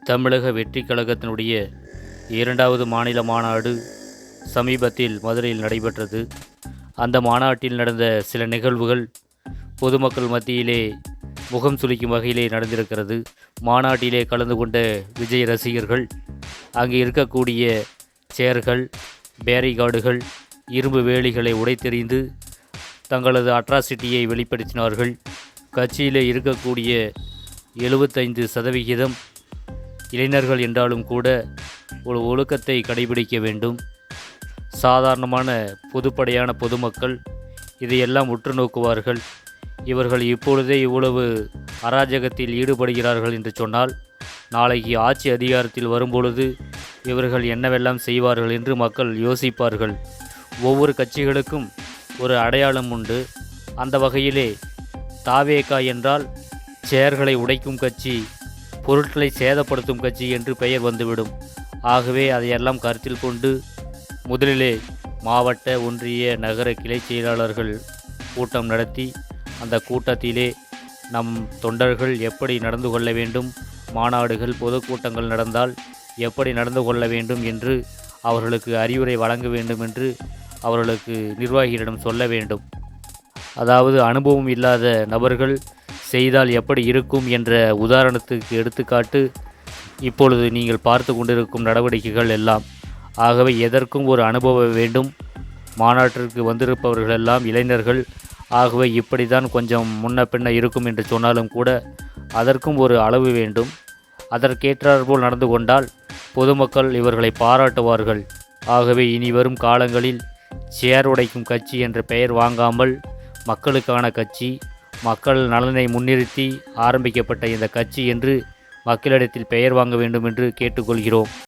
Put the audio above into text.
தமிழக வெற்றிக் கழகத்தினுடைய 2வது மாநில மாநாடு சமீபத்தில் மதுரையில் நடைபெற்றது. அந்த மாநாட்டில் நடந்த சில நிகழ்வுகள் பொதுமக்கள் மத்தியிலே முகம் சுளிக்கும் வகையிலே நடந்திருக்கிறது. மாநாட்டிலே கலந்து கொண்ட விஜய் ரசிகர்கள் அங்கே இருக்கக்கூடிய சேர்கள், பேரிகார்டுகள், இரும்பு வேலிகளை உடைத்தெறிந்து தங்களது அட்ராசிட்டியை வெளிப்படுத்தினார்கள். கட்சியிலே இருக்கக்கூடிய 75% இளைஞர்கள் என்றாலும் கூட ஒரு ஒழுக்கத்தை கடைபிடிக்க வேண்டும். சாதாரணமான பொதுப்படையான பொதுமக்கள் இதையெல்லாம் உற்று நோக்குவார்கள். இவர்கள் இப்பொழுதே இவ்வளவு அராஜகத்தில் ஈடுபடுகிறார்கள் என்று சொன்னால், நாளைக்கு ஆட்சி அதிகாரத்தில் வரும்பொழுது இவர்கள் என்னவெல்லாம் செய்வார்கள் என்று மக்கள் யோசிப்பார்கள். ஒவ்வொரு கட்சிகளுக்கும் ஒரு அடையாளம் உண்டு. அந்த வகையிலே தாவேகா என்றால் சேர்களை உடைக்கும் கட்சி, பொருட்களை சேதப்படுத்தும் கட்சி என்று பெயர் வந்துவிடும். ஆகவே அதையெல்லாம் கருத்தில் கொண்டு முதலிலே மாவட்ட, ஒன்றிய, நகர கிளை செயலாளர்கள் கூட்டம் நடத்தி அந்த கூட்டத்திலே நம் தொண்டர்கள் எப்படி நடந்து கொள்ள வேண்டும், மாநாடுகள், பொதுக்கூட்டங்கள் நடந்தால் எப்படி நடந்து கொள்ள வேண்டும் என்று அவர்களுக்கு அறிவுரை வழங்க வேண்டும் என்று அவர்களுக்கு நிர்வாகிகளிடம் சொல்ல வேண்டும். அதாவது அனுபவம் இல்லாத நபர்கள் செய்தால் எப்படி இருக்கும் என்ற உதாரணத்துக்கு எடுத்துக்காட்டு இப்பொழுது நீங்கள் பார்த்து கொண்டிருக்கும் நடவடிக்கைகள் எல்லாம். ஆகவே எதற்கும் ஒரு அனுபவம் வேண்டும். மாநாட்டிற்கு வந்திருப்பவர்கள் எல்லாம் இளைஞர்கள். ஆகவே இப்படி தான் கொஞ்சம் முன்ன பின்ன இருக்கும் என்று சொன்னாலும் கூட அதற்கும் ஒரு அளவு வேண்டும். அதற்கேற்றாற்போல் நடந்து கொண்டால் பொதுமக்கள் இவர்களை பாராட்டுவார்கள். ஆகவே இனி வரும் காலங்களில் சேர் உடைக்கும் கட்சி என்ற பெயர் வாங்காமல் மக்களுக்கான கட்சி, மக்கள் நலனை முன்னிறுத்தி ஆரம்பிக்கப்பட்ட இந்த கட்சி என்று மக்களிடத்தில் பெயர் வாங்க வேண்டும் என்று கேட்டுக்கொள்கிறோம்.